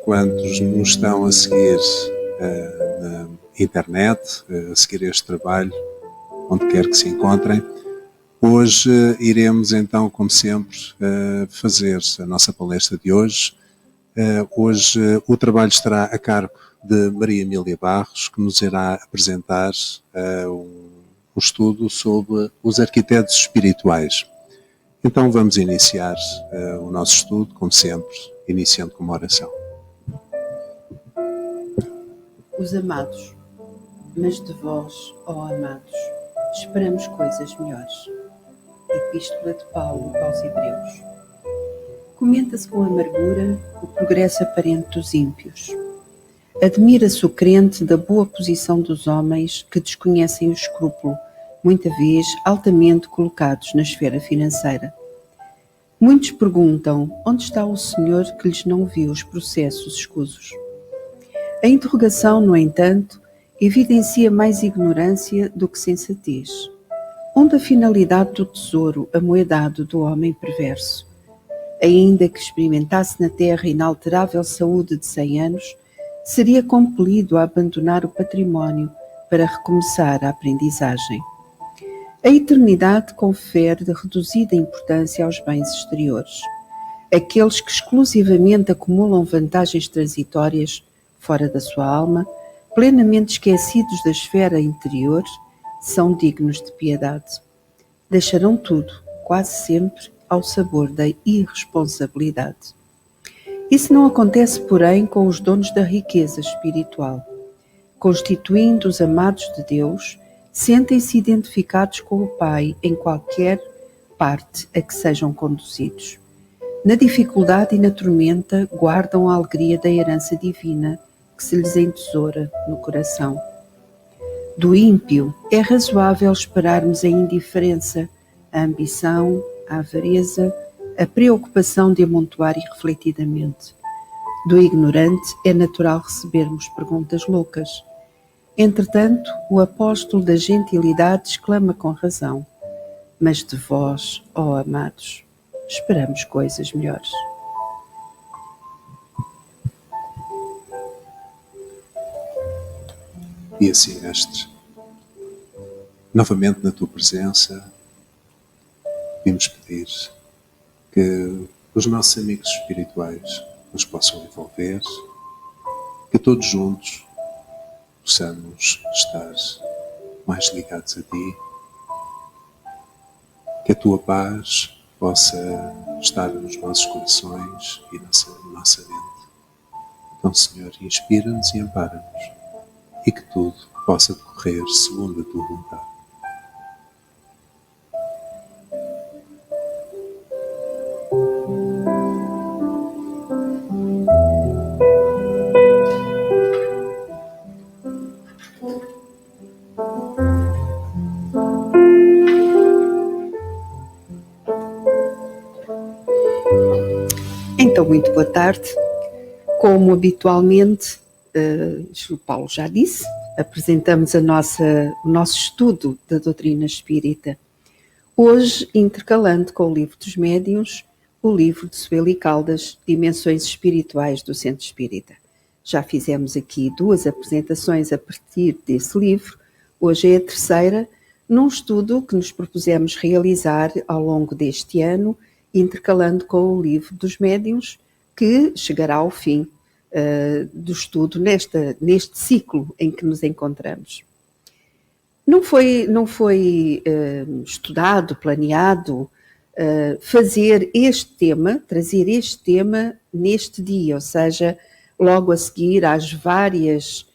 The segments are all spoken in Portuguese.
quantos nos estão a seguir na internet, a seguir este trabalho, onde quer que se encontrem. Hoje iremos então, como sempre, fazer a nossa palestra de hoje. Hoje o trabalho estará a cargo de Maria Emília Barros, que nos irá apresentar um estudo sobre os arquitetos espirituais. Então vamos iniciar o nosso estudo, como sempre, iniciando com uma oração. Os amados, mas de vós, ó amados, esperamos coisas melhores. Epístola de Paulo aos Hebreus. Comenta-se com amargura o progresso aparente dos ímpios. Admira-se o crente da boa posição dos homens que desconhecem o escrúpulo, muita vez altamente colocados na esfera financeira. Muitos perguntam onde está o Senhor que lhes não viu os processos escusos. A interrogação, no entanto, evidencia mais ignorância do que sensatez. Onde a finalidade do tesouro amoedado do homem perverso? Ainda que experimentasse na terra inalterável saúde de 100 anos, seria compelido a abandonar o património para recomeçar a aprendizagem. A eternidade confere de reduzida importância aos bens exteriores. Aqueles que exclusivamente acumulam vantagens transitórias fora da sua alma, plenamente esquecidos da esfera interior, são dignos de piedade. Deixarão tudo, quase sempre, ao sabor da irresponsabilidade. Isso não acontece, porém, com os donos da riqueza espiritual. Constituindo os amados de Deus, sentem-se identificados com o Pai em qualquer parte a que sejam conduzidos. Na dificuldade e na tormenta, guardam a alegria da herança divina que se lhes entesoura no coração. Do ímpio é razoável esperarmos a indiferença, a ambição, a avareza, a preocupação de amontoar irrefletidamente. Do ignorante é natural recebermos perguntas loucas. Entretanto, o apóstolo da gentilidade exclama com razão: mas de vós, ó amados, esperamos coisas melhores. E assim, Mestre, novamente na Tua presença, vimos pedir que os nossos amigos espirituais nos possam envolver, que todos juntos possamos estar mais ligados a Ti, que a Tua paz possa estar nos nossos corações e na nossa mente. Então, Senhor, inspira-nos e ampara-nos, e que tudo possa decorrer segundo a Tua vontade. Então, muito boa tarde. Como habitualmente, o Paulo já disse, apresentamos o nosso estudo da doutrina espírita. Hoje, intercalando com o livro dos médiuns, o livro de Sueli Caldas, Dimensões Espirituais do Centro Espírita. Já fizemos aqui 2 apresentações a partir desse livro. Hoje é a terceira, num estudo que nos propusemos realizar ao longo deste ano, intercalando com o livro dos médiuns, que chegará ao fim do estudo neste ciclo em que nos encontramos. Não foi estudado, planeado fazer este tema, trazer este tema neste dia, ou seja, logo a seguir às várias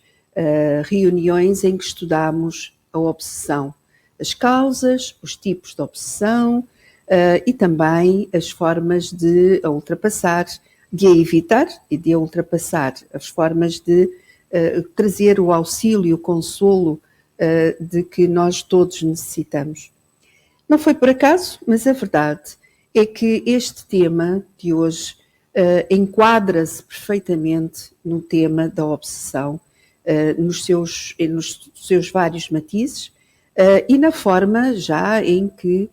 reuniões em que estudamos a obsessão, as causas, os tipos de obsessão, e também as formas de a ultrapassar, de a evitar e de a ultrapassar, as formas de trazer o auxílio, o consolo de que nós todos necessitamos. Não foi por acaso, mas a verdade é que este tema de hoje enquadra-se perfeitamente no tema da obsessão, nos seus vários matizes, e na forma já em que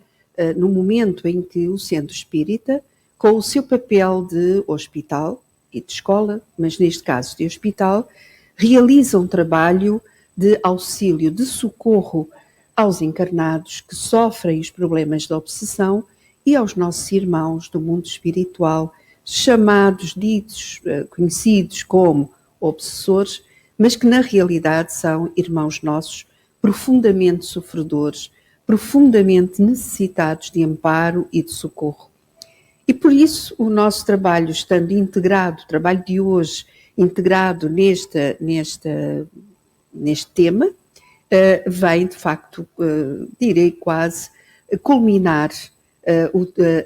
no momento em que o Centro Espírita, com o seu papel de hospital, e de escola, mas neste caso de hospital, realiza um trabalho de auxílio, de socorro aos encarnados que sofrem os problemas da obsessão e aos nossos irmãos do mundo espiritual, chamados, ditos, conhecidos como obsessores, mas que na realidade são irmãos nossos profundamente sofredores, profundamente necessitados de amparo e de socorro. E por isso o nosso trabalho, estando integrado, o trabalho de hoje, integrado neste tema, vem de facto, direi quase, culminar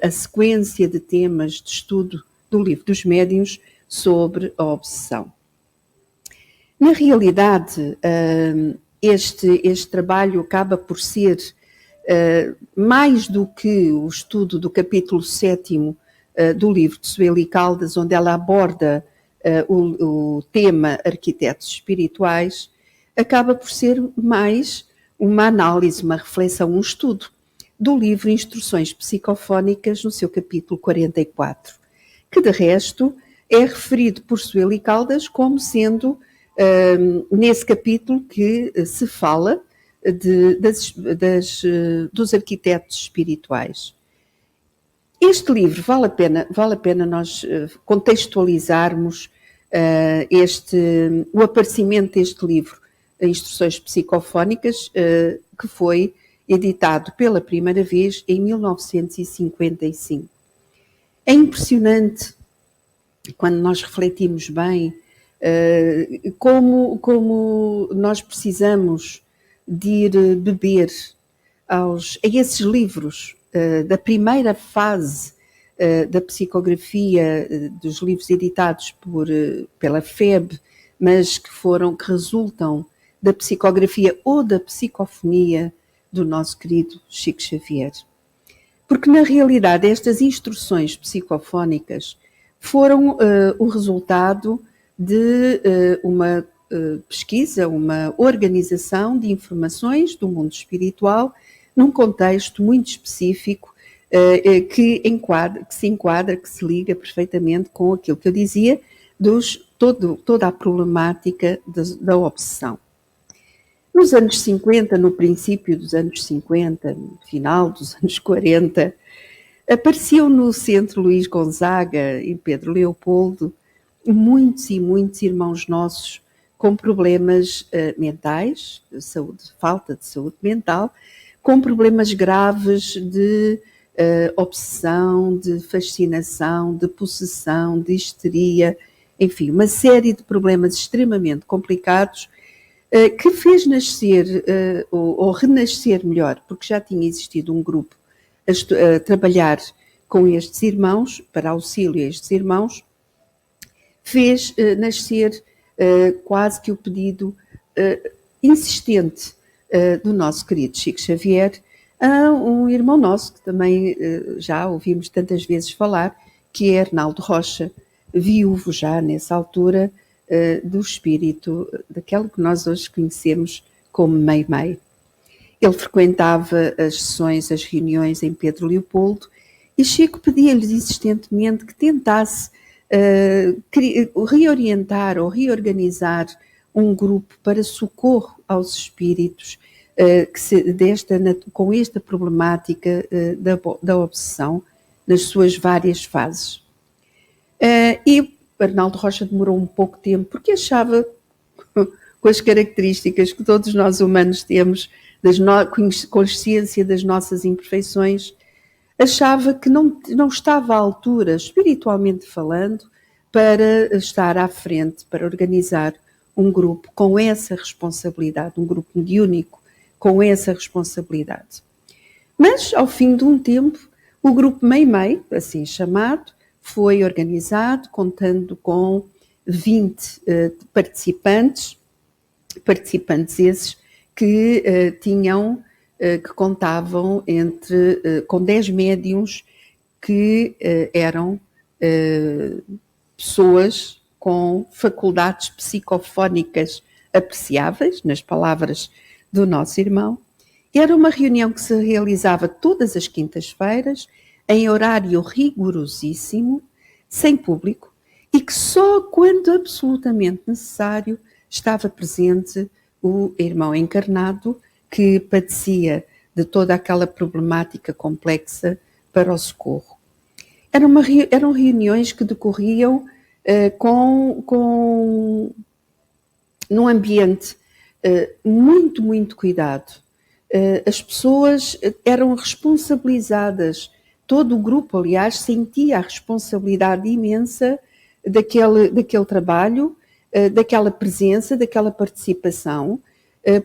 a sequência de temas de estudo do Livro dos Médiuns sobre a obsessão. Na realidade, este trabalho acaba por ser mais do que o estudo do capítulo 7º do livro de Sueli Caldas, onde ela aborda o tema arquitetos espirituais, acaba por ser mais uma análise, uma reflexão, um estudo do livro Instruções Psicofónicas, no seu capítulo 44, que de resto é referido por Sueli Caldas como sendo nesse capítulo que se fala dos arquitetos espirituais. Este livro, vale a pena nós contextualizarmos o aparecimento deste livro, Instruções Psicofónicas, que foi editado pela primeira vez em 1955. É impressionante, quando nós refletimos bem, como nós precisamos de ir beber a esses livros da primeira fase da psicografia, dos livros editados pela FEB, mas que resultam da psicografia ou da psicofonia do nosso querido Chico Xavier. Porque, na realidade, estas instruções psicofónicas foram o resultado de uma pesquisa, uma organização de informações do mundo espiritual num contexto muito específico que se enquadra, que se liga perfeitamente com aquilo que eu dizia, toda a problemática da obsessão. Nos anos 50, no princípio dos anos 50, no final dos anos 40, apareciam no Centro Luís Gonzaga, em Pedro Leopoldo, muitos e muitos irmãos nossos com problemas mentais, de saúde, falta de saúde mental, com problemas graves de obsessão, de fascinação, de possessão, de histeria, enfim, uma série de problemas extremamente complicados que fez nascer, ou renascer melhor, porque já tinha existido um grupo a trabalhar com estes irmãos, para auxílio a estes irmãos, fez nascer quase que o pedido insistente do nosso querido Chico Xavier a um irmão nosso, que também já ouvimos tantas vezes falar, que é Arnaldo Rocha, viúvo já nessa altura do espírito, daquele que nós hoje conhecemos como Meimei. Ele frequentava as sessões, as reuniões em Pedro Leopoldo, e Chico pedia-lhes insistentemente que tentasse reorientar ou reorganizar um grupo para socorro aos espíritos com esta problemática da obsessão nas suas várias fases. E Arnaldo Rocha demorou um pouco tempo, porque achava, com as características que todos nós humanos temos, consciência das nossas imperfeições, achava que não estava à altura, espiritualmente falando, para estar à frente, para organizar um grupo com essa responsabilidade, um grupo mediúnico com essa responsabilidade. Mas, ao fim de um tempo, o grupo Meimei, assim chamado, foi organizado, contando com 20 participantes esses que contavam com 10 médiuns que eram pessoas com faculdades psicofónicas apreciáveis, nas palavras do nosso irmão. Era uma reunião que se realizava todas as quintas-feiras, em horário rigorosíssimo, sem público, e que só quando absolutamente necessário estava presente o irmão encarnado que padecia de toda aquela problemática complexa para o socorro. Eram reuniões que decorriam num ambiente muito, muito cuidado. As pessoas eram responsabilizadas, todo o grupo, aliás, sentia a responsabilidade imensa daquele trabalho, daquela presença, daquela participação,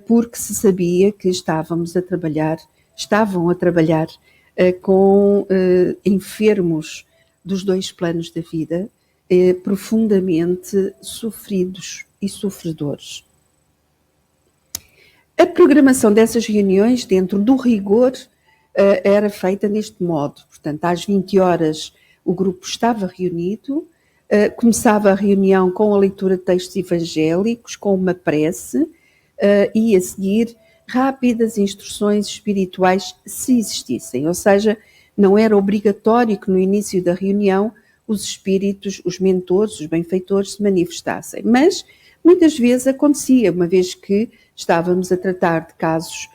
porque se sabia que estavam a trabalhar com enfermos dos dois planos da vida, profundamente sofridos e sofredores. A programação dessas reuniões, dentro do rigor, era feita neste modo. Portanto, às 20 horas o grupo estava reunido, começava a reunião com a leitura de textos evangélicos, com uma prece, e a seguir rápidas instruções espirituais, se existissem. Ou seja, não era obrigatório que no início da reunião os espíritos, os mentores, os benfeitores se manifestassem. Mas muitas vezes acontecia, uma vez que estávamos a tratar de casos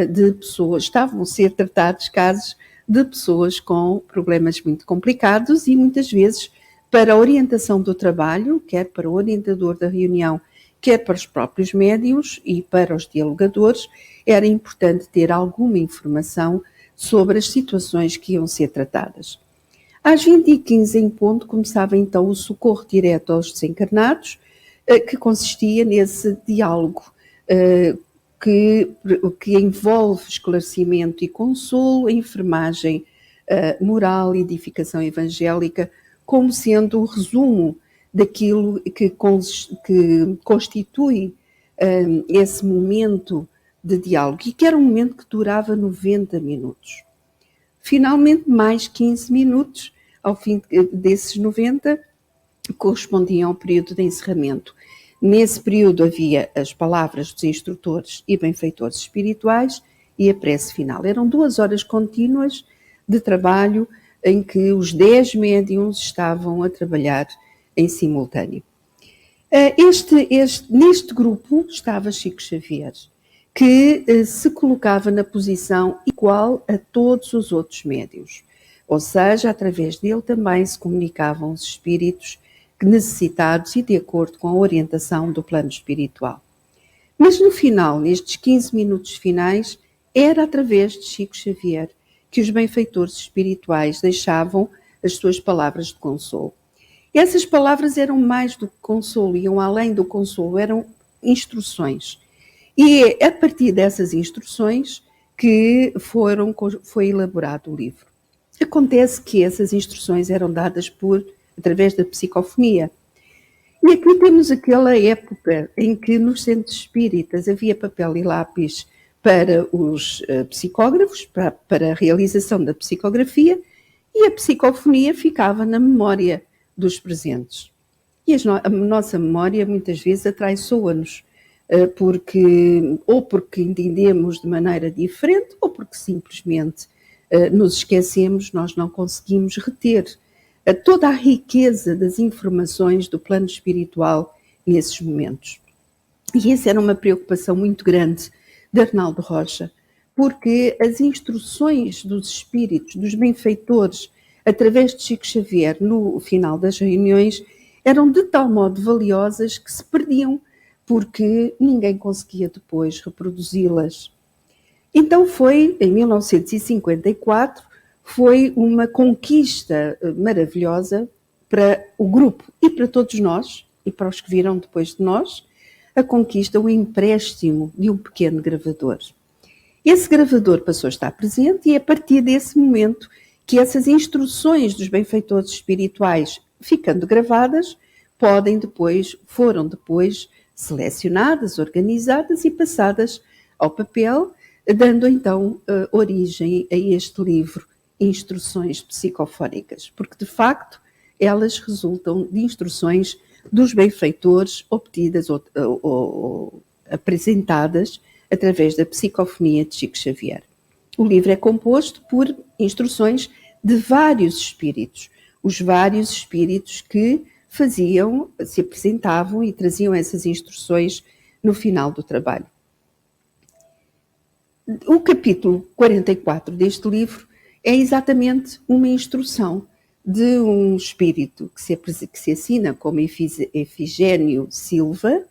de pessoas, estavam a ser tratados casos de pessoas com problemas muito complicados e muitas vezes para a orientação do trabalho, quer para o orientador da reunião, quer para os próprios médiuns e para os dialogadores, era importante ter alguma informação sobre as situações que iam ser tratadas. Às 20h15 em ponto começava então o socorro direto aos desencarnados, que consistia nesse diálogo que envolve esclarecimento e consolo, a enfermagem moral e edificação evangélica, como sendo o resumo daquilo que constitui esse momento de diálogo, e que era um momento que durava 90 minutos. Finalmente, mais 15 minutos, ao fim desses 90, correspondiam ao período de encerramento. Nesse período havia as palavras dos instrutores e benfeitores espirituais e a prece final. Eram 2 horas contínuas de trabalho em que os 10 médiuns estavam a trabalhar em simultâneo. Neste grupo estava Chico Xavier, que se colocava na posição igual a todos os outros médiuns. Ou seja, através dele também se comunicavam os espíritos necessitados e de acordo com a orientação do plano espiritual. Mas no final, nestes 15 minutos finais, era através de Chico Xavier que os benfeitores espirituais deixavam as suas palavras de consolo. E essas palavras eram mais do que consolo, iam além do consolo, eram instruções. E é a partir dessas instruções que foi elaborado o livro. Acontece que essas instruções eram dadas através da psicofonia. E aqui temos aquela época em que nos centros espíritas havia papel e lápis para os psicógrafos, para a realização da psicografia, e a psicofonia ficava na memória dos presentes. E a nossa memória muitas vezes atraiçoa-nos, porque entendemos de maneira diferente, ou porque simplesmente nos esquecemos, nós não conseguimos reter toda a riqueza das informações do plano espiritual nesses momentos. E essa era uma preocupação muito grande de Arnaldo Rocha, porque as instruções dos espíritos, dos benfeitores, através de Chico Xavier, no final das reuniões, eram de tal modo valiosas que se perdiam, porque ninguém conseguia depois reproduzi-las. Então foi, em 1954, foi uma conquista maravilhosa para o grupo e para todos nós, e para os que viram depois de nós, a conquista, o empréstimo de um pequeno gravador. Esse gravador passou a estar presente e é a partir desse momento que essas instruções dos benfeitores espirituais, ficando gravadas, foram depois selecionadas, organizadas e passadas ao papel, dando então origem a este livro, Instruções Psicofónicas, porque de facto elas resultam de instruções dos benfeitores obtidas ou apresentadas através da psicofonia de Chico Xavier. O livro é composto por instruções de vários espíritos, os vários espíritos que se apresentavam e traziam essas instruções no final do trabalho. O capítulo 44 deste livro é exatamente uma instrução de um espírito que se assina como Efigênio Silva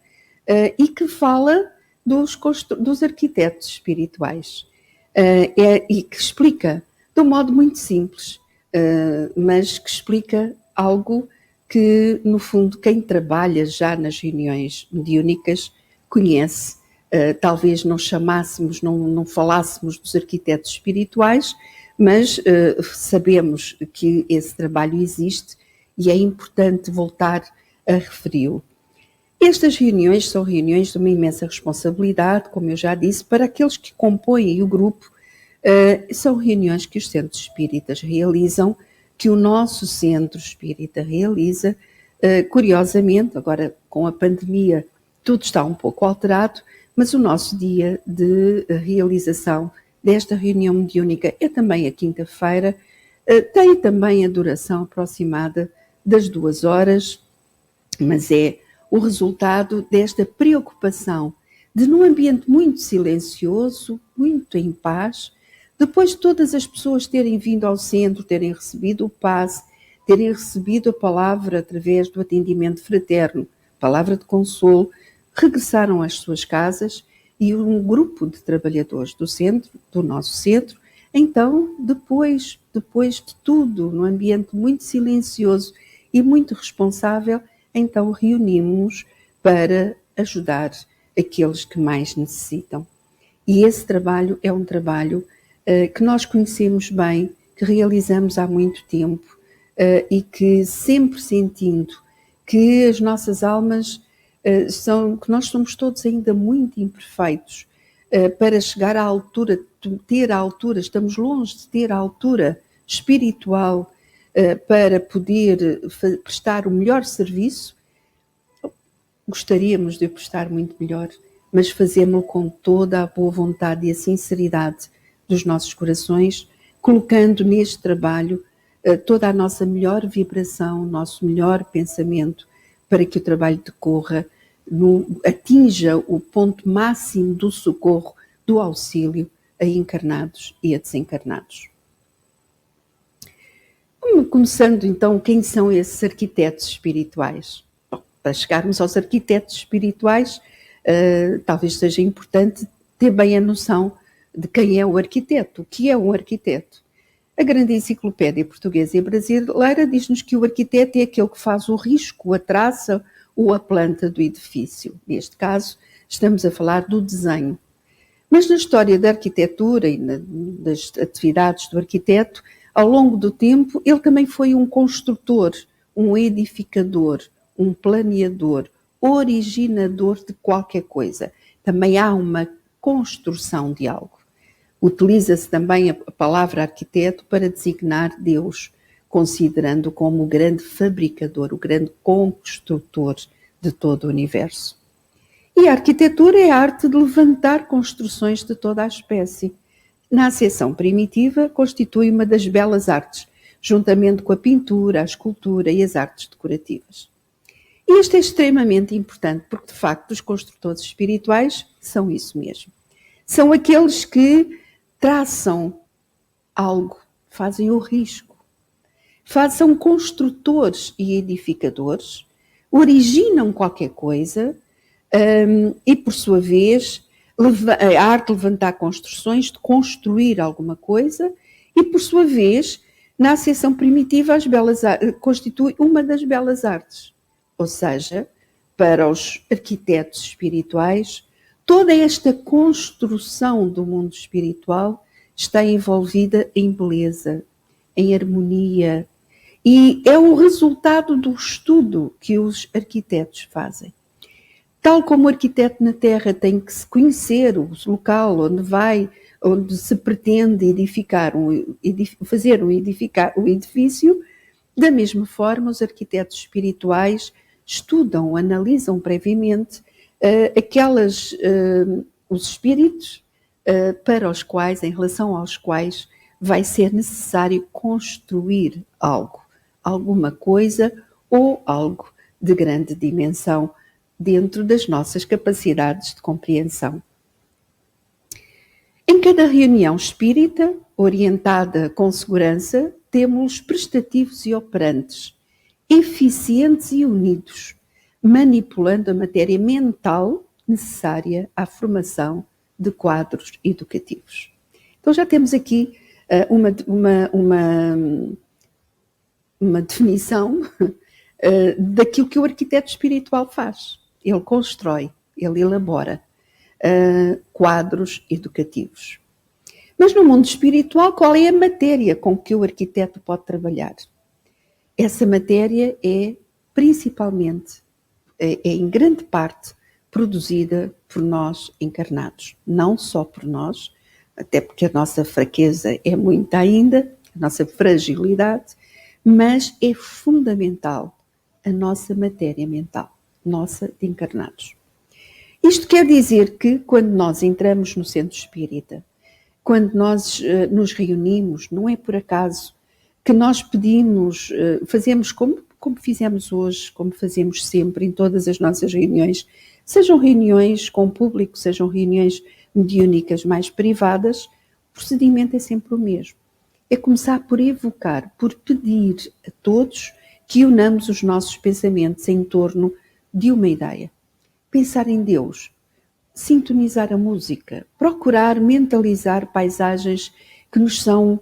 e que fala dos arquitetos espirituais e que explica de um modo muito simples, mas que explica algo que, no fundo, quem trabalha já nas reuniões mediúnicas conhece. Talvez não chamássemos, não falássemos dos arquitetos espirituais, mas sabemos que esse trabalho existe e é importante voltar a referi-lo. Estas reuniões são reuniões de uma imensa responsabilidade, como eu já disse, para aqueles que compõem o grupo. São reuniões que os centros espíritas realizam, que o nosso centro espírita realiza. Curiosamente, agora com a pandemia tudo está um pouco alterado, mas o nosso dia de realização desta reunião mediúnica é também a quinta-feira, tem também a duração aproximada das 2 horas, mas é o resultado desta preocupação de, num ambiente muito silencioso, muito em paz, depois de todas as pessoas terem vindo ao centro, terem recebido o passe, terem recebido a palavra através do atendimento fraterno, palavra de consolo, regressaram às suas casas e um grupo de trabalhadores do centro, do nosso centro, então, depois de tudo, num ambiente muito silencioso e muito responsável, então reunimos-nos para ajudar aqueles que mais necessitam. E esse trabalho é um trabalho que nós conhecemos bem, que realizamos há muito tempo e que sempre sentindo que as nossas almas que nós somos todos ainda muito imperfeitos para chegar à altura, estamos longe de ter a altura espiritual para poder prestar o melhor serviço. Gostaríamos de prestar muito melhor, mas fazemos-lo com toda a boa vontade e a sinceridade dos nossos corações, colocando neste trabalho toda a nossa melhor vibração, o nosso melhor pensamento, para que o trabalho decorra, atinja o ponto máximo do socorro, do auxílio a encarnados e a desencarnados. Começando então, quem são esses arquitetos espirituais? Bom, para chegarmos aos arquitetos espirituais, talvez seja importante ter bem a noção de quem é o arquiteto, o que é um arquiteto. A grande enciclopédia portuguesa e brasileira diz-nos que o arquiteto é aquele que faz o risco, a traça ou a planta do edifício. Neste caso, estamos a falar do desenho. Mas na história da arquitetura e das atividades do arquiteto, ao longo do tempo, ele também foi um construtor, um edificador, um planeador, originador de qualquer coisa. Também há uma construção de algo. Utiliza-se também a palavra arquiteto para designar Deus, considerando-o como o grande fabricador, o grande construtor de todo o universo. E a arquitetura é a arte de levantar construções de toda a espécie. Na acessão primitiva, constitui uma das belas artes, juntamente com a pintura, a escultura e as artes decorativas. E isto é extremamente importante, porque de facto os construtores espirituais são isso mesmo. São aqueles que traçam algo, fazem o risco, são construtores e edificadores, originam qualquer coisa e, por sua vez, a arte de levantar construções, de construir alguma coisa e, por sua vez, na acessão primitiva, constitui uma das belas artes. Ou seja, para os arquitetos espirituais, toda esta construção do mundo espiritual está envolvida em beleza, em harmonia, e é o resultado do estudo que os arquitetos fazem. Tal como o arquiteto na Terra tem que se conhecer o local onde se pretende fazer um edifício, da mesma forma os arquitetos espirituais estudam, analisam previamente os espíritos para os quais, em relação aos quais, vai ser necessário construir algo, alguma coisa ou algo de grande dimensão dentro das nossas capacidades de compreensão. Em cada reunião espírita, orientada com segurança, temos prestativos e operantes, eficientes e unidos, manipulando a matéria mental necessária à formação de quadros educativos. Então já temos aqui uma definição daquilo que o arquiteto espiritual faz. Ele constrói, ele elabora quadros educativos. Mas no mundo espiritual, qual é a matéria com que o arquiteto pode trabalhar? Essa matéria é principalmente, em grande parte, produzida por nós encarnados. Não só por nós, até porque a nossa fraqueza é muita ainda, a nossa fragilidade, mas é fundamental a nossa matéria mental, nossa de encarnados. Isto quer dizer que quando nós entramos no centro espírita, quando nós nos reunimos, não é por acaso que nós pedimos, fazemos como fizemos hoje, como fazemos sempre em todas as nossas reuniões, sejam reuniões com público, sejam reuniões mediúnicas mais privadas, o procedimento é sempre o mesmo. É começar por evocar, por pedir a todos que unamos os nossos pensamentos em torno de uma ideia. Pensar em Deus, sintonizar a música, procurar mentalizar paisagens que nos são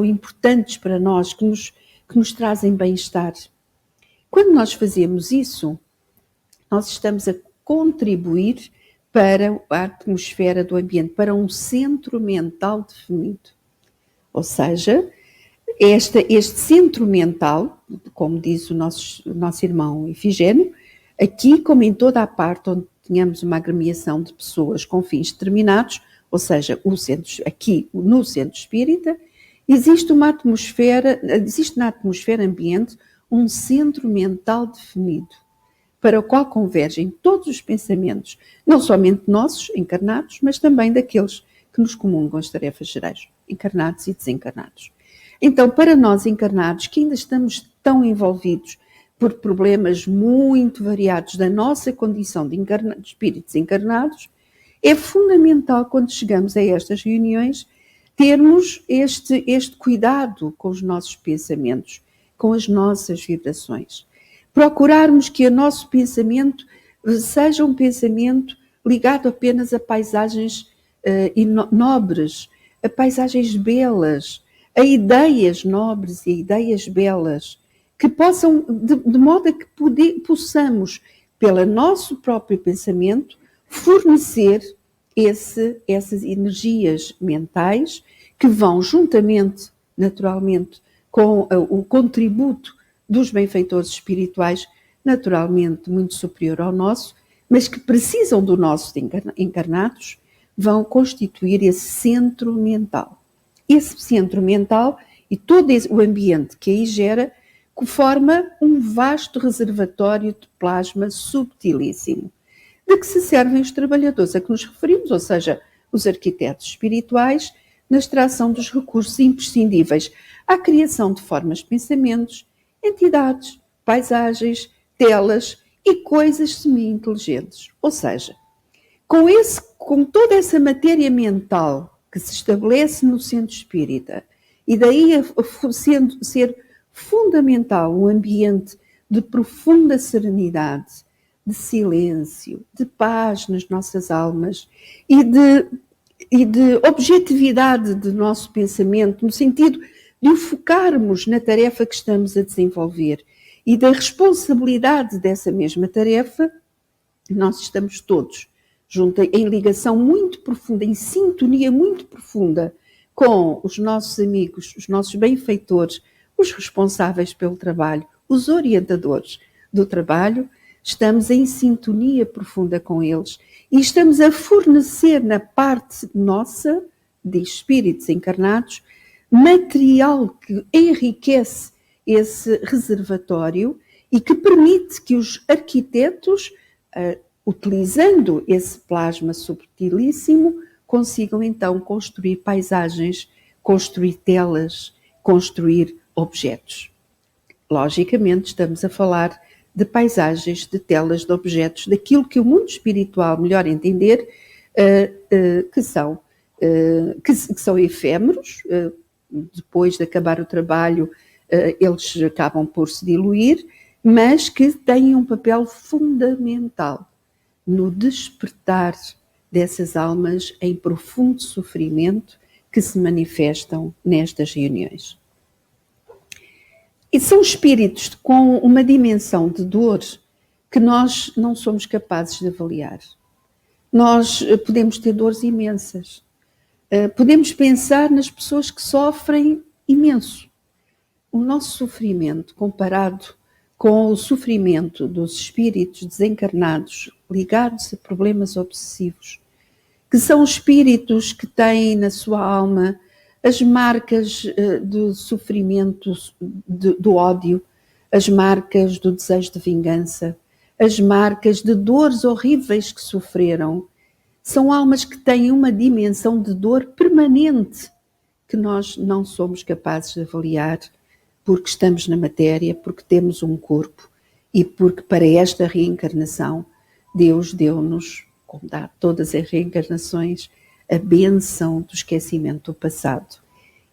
importantes para nós, que nos trazem bem-estar. Quando nós fazemos isso, nós estamos a contribuir para a atmosfera do ambiente, para um centro mental definido. Ou seja, este centro mental, como diz o nosso irmão Ifigênio, aqui como em toda a parte onde tenhamos uma agremiação de pessoas com fins determinados, ou seja, aqui no centro espírita, existe na atmosfera ambiente um centro mental definido, para o qual convergem todos os pensamentos, não somente nossos, encarnados, mas também daqueles que nos comungam as tarefas gerais, encarnados e desencarnados. Então, para nós encarnados, que ainda estamos tão envolvidos por problemas muito variados da nossa condição de espíritos encarnados, é fundamental, quando chegamos a estas reuniões, termos este cuidado com os nossos pensamentos, com as nossas vibrações. Procurarmos que o nosso pensamento seja um pensamento ligado apenas a paisagens nobres, a paisagens belas, a ideias nobres e ideias belas, que possam, de modo a que possamos, pelo nosso próprio pensamento, fornecer essas energias mentais que vão juntamente, naturalmente, com o contributo dos benfeitores espirituais, naturalmente muito superior ao nosso, mas que precisam do nosso encarnados, vão constituir esse centro mental. Esse centro mental e todo o ambiente que aí gera, que forma um vasto reservatório de plasma subtilíssimo, de que se servem os trabalhadores a que nos referimos, ou seja, os arquitetos espirituais, na extração dos recursos imprescindíveis à criação de formas de pensamentos, entidades, paisagens, telas e coisas semi-inteligentes. Ou seja, com toda essa matéria mental que se estabelece no centro espírita, e daí ser fundamental um ambiente de profunda serenidade, de silêncio, de paz nas nossas almas e de objetividade do nosso pensamento, no sentido de o focarmos na tarefa que estamos a desenvolver e da responsabilidade dessa mesma tarefa, nós estamos todos juntos em ligação muito profunda, em sintonia muito profunda com os nossos amigos, os nossos benfeitores, os responsáveis pelo trabalho, os orientadores do trabalho. Estamos em sintonia profunda com eles e estamos a fornecer na parte nossa, de espíritos encarnados, material que enriquece esse reservatório e que permite que os arquitetos, utilizando esse plasma subtilíssimo, consigam então construir paisagens, construir telas, construir objetos. logicamente estamos a falar de paisagens, de telas, de objetos, daquilo que o mundo espiritual, melhor entender, que são efêmeros. Depois de acabar o trabalho, eles acabam por se diluir, mas que têm um papel fundamental no despertar dessas almas em profundo sofrimento que se manifestam nestas reuniões. E são espíritos com uma dimensão de dor que nós não somos capazes de avaliar. Nós podemos ter dores imensas. Podemos pensar nas pessoas que sofrem imenso. O nosso sofrimento, comparado com o sofrimento dos espíritos desencarnados ligados a problemas obsessivos, que são espíritos que têm na sua alma as marcas do sofrimento, do ódio, as marcas do desejo de vingança, as marcas de dores horríveis que sofreram. São almas que têm uma dimensão de dor permanente que nós não somos capazes de avaliar, porque estamos na matéria, porque temos um corpo e porque para esta reencarnação Deus deu-nos, como dá todas as reencarnações, a bênção do esquecimento do passado.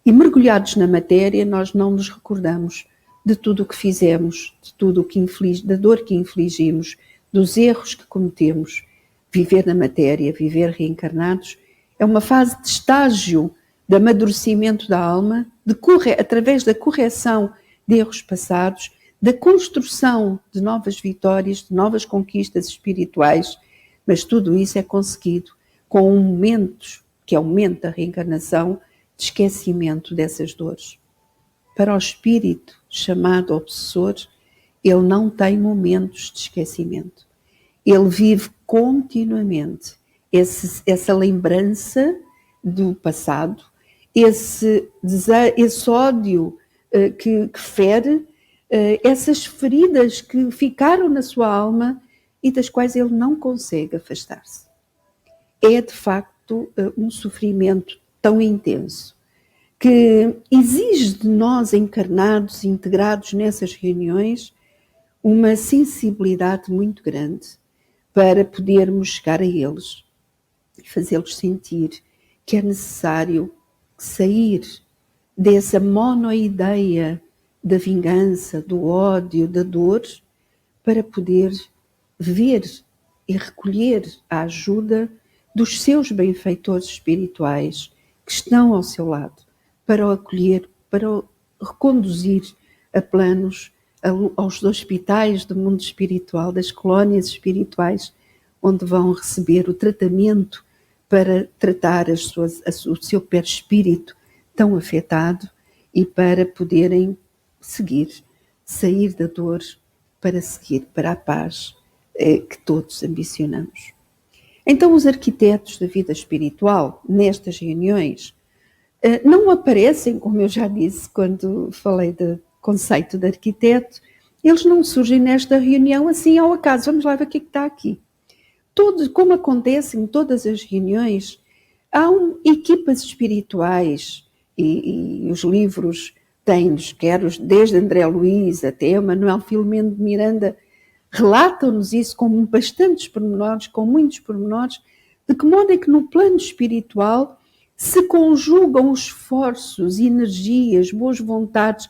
E mergulhados na matéria, nós não nos recordamos de tudo o que fizemos, de tudo o que da dor que infligimos, dos erros que cometemos. Viver na matéria, viver reencarnados, é uma fase de estágio de amadurecimento da alma, através da correção de erros passados, da construção de novas vitórias, de novas conquistas espirituais, mas tudo isso é conseguido com um momento, que é o momento da reencarnação, de esquecimento dessas dores. Para o espírito chamado obsessor, ele não tem momentos de esquecimento. Ele vive continuamente essa lembrança do passado, esse ódio que fere, essas feridas que ficaram na sua alma e das quais ele não consegue afastar-se. É, de facto, um sofrimento tão intenso que exige de nós, encarnados, integrados nessas reuniões, uma sensibilidade muito grande para podermos chegar a eles e fazê-los sentir que é necessário sair dessa monoideia da vingança, do ódio, da dor, para poder ver e recolher a ajuda dos seus benfeitores espirituais que estão ao seu lado, para o acolher, para o reconduzir a planos, aos hospitais do mundo espiritual, das colónias espirituais, onde vão receber o tratamento para tratar o seu perispírito tão afetado e para poderem sair da dor, para seguir para a paz que todos ambicionamos. Então, os arquitetos da vida espiritual, nestas reuniões, não aparecem, como eu já disse quando falei do conceito de arquiteto, eles não surgem nesta reunião assim ao acaso. Vamos lá ver o que é que está aqui. Como acontece em todas as reuniões, há equipas espirituais e os livros têm-nos, desde André Luiz até Manuel Filomeno de Miranda, relatam-nos isso com bastantes pormenores, com muitos pormenores, de que modo é que no plano espiritual se conjugam esforços, energias, boas vontades,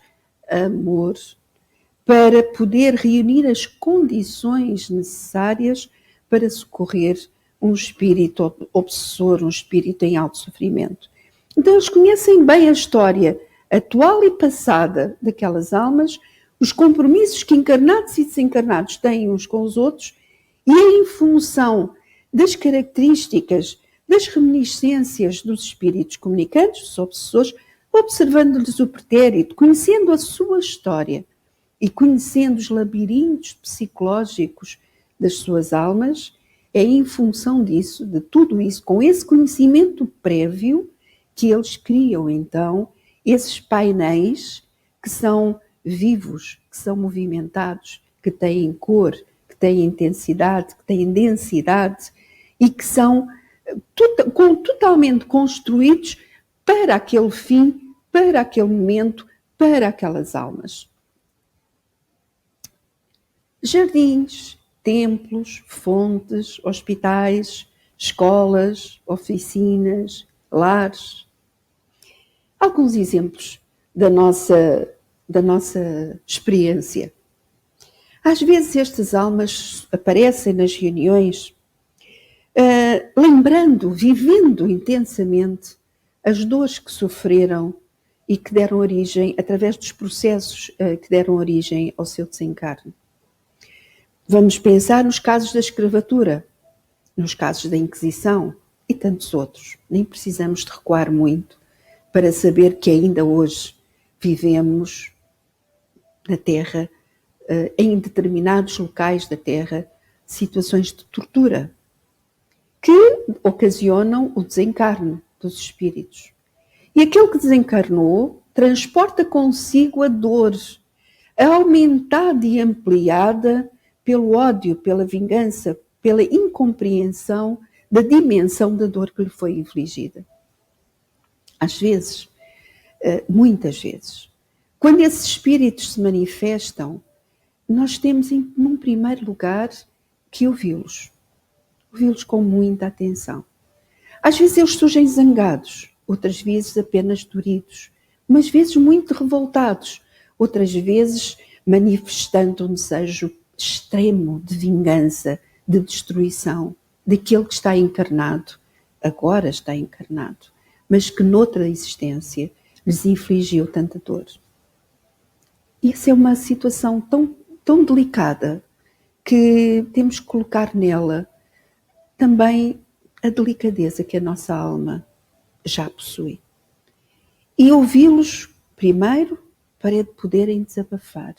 amor, para poder reunir as condições necessárias para socorrer um espírito obsessor, um espírito em alto sofrimento. Então eles conhecem bem a história atual e passada daquelas almas, os compromissos que encarnados e desencarnados têm uns com os outros, e em função das características, das reminiscências dos espíritos comunicantes, dos obsessores, observando-lhes o pretérito, conhecendo a sua história e conhecendo os labirintos psicológicos das suas almas, é em função disso, de tudo isso, com esse conhecimento prévio, que eles criam então esses painéis que são vivos, que são movimentados, que têm cor, que têm intensidade, que têm densidade e que são totalmente construídos para aquele fim, para aquele momento, para aquelas almas. jardins, templos, fontes, hospitais, escolas, oficinas, lares. Alguns exemplos da nossa experiência. Às vezes estas almas aparecem nas reuniões, lembrando, vivendo intensamente as dores que sofreram e que deram origem, através dos processos que deram origem ao seu desencarne. Vamos pensar nos casos da escravatura, nos casos da Inquisição e tantos outros. Nem precisamos de recuar muito para saber que ainda hoje vivemos na Terra, em determinados locais da Terra, situações de tortura que ocasionam o desencarne dos espíritos. E aquele que desencarnou transporta consigo a dor, aumentada e ampliada pelo ódio, pela vingança, pela incompreensão da dimensão da dor que lhe foi infligida. Às vezes, muitas vezes, quando esses espíritos se manifestam, nós temos, num primeiro lugar, que ouvi-los com muita atenção. Às vezes eles surgem zangados, outras vezes apenas doridos, umas vezes muito revoltados, outras vezes manifestando um desejo extremo de vingança, de destruição, daquele que está encarnado, agora está encarnado, mas que noutra existência lhes infligiu tanta dor. E essa é uma situação tão delicada que temos que colocar nela também a delicadeza que a nossa alma já possui. E ouvi-los primeiro para poderem desabafar.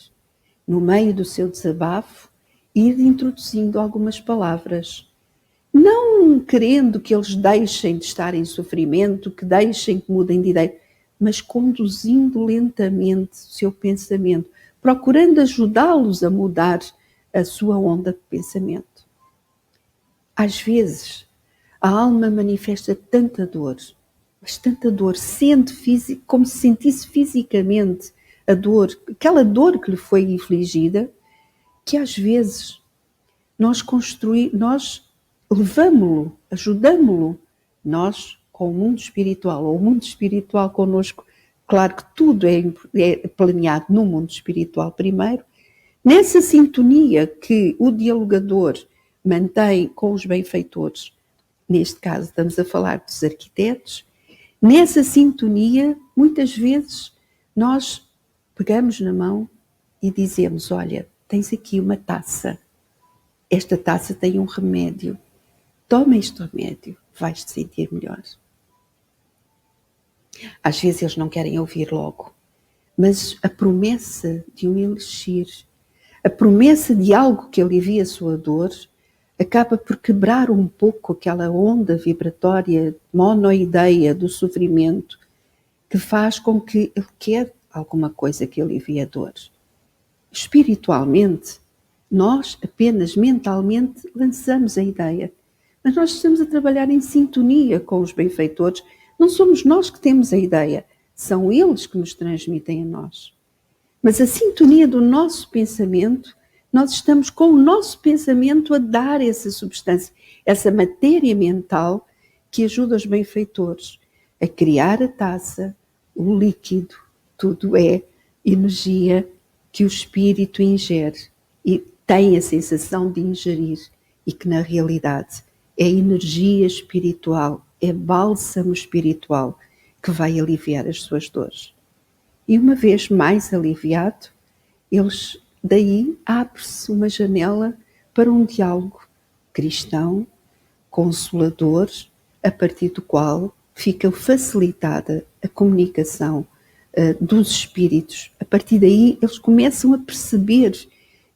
No meio do seu desabafo, ir introduzindo algumas palavras. Não querendo que eles deixem de estar em sofrimento, que deixem que mudem de ideia, mas conduzindo lentamente o seu pensamento, procurando ajudá-los a mudar a sua onda de pensamento. Às vezes, a alma manifesta tanta dor, mas tanta dor, sente como se sentisse fisicamente a dor, aquela dor que lhe foi infligida, que às vezes nós levamo-lo, ajudamo-lo, nós com o mundo espiritual, ou o mundo espiritual connosco, claro que tudo é planeado no mundo espiritual primeiro, nessa sintonia que o dialogador mantém com os benfeitores, neste caso estamos a falar dos arquitetos, nessa sintonia, muitas vezes, nós pegamos na mão e dizemos, olha, tens aqui uma taça, esta taça tem um remédio, toma este remédio, vais-te sentir melhor. Às vezes eles não querem ouvir logo, mas a promessa de um elixir, a promessa de algo que alivia a sua dor, acaba por quebrar um pouco aquela onda vibratória, monoideia do sofrimento, que faz com que ele quer alguma coisa que alivie a dor. Espiritualmente, nós apenas mentalmente lançamos a ideia, mas nós estamos a trabalhar em sintonia com os benfeitores. Não somos nós que temos a ideia, são eles que nos transmitem a nós. Mas a sintonia do nosso pensamento, nós estamos com o nosso pensamento a dar essa substância, essa matéria mental que ajuda os benfeitores a criar a taça, o líquido, tudo é energia que o espírito ingere e tem a sensação de ingerir e que na realidade é energia espiritual, é bálsamo espiritual que vai aliviar as suas dores. E uma vez mais aliviado, daí abre-se uma janela para um diálogo cristão, consolador, a partir do qual fica facilitada a comunicação dos espíritos. A partir daí eles começam a perceber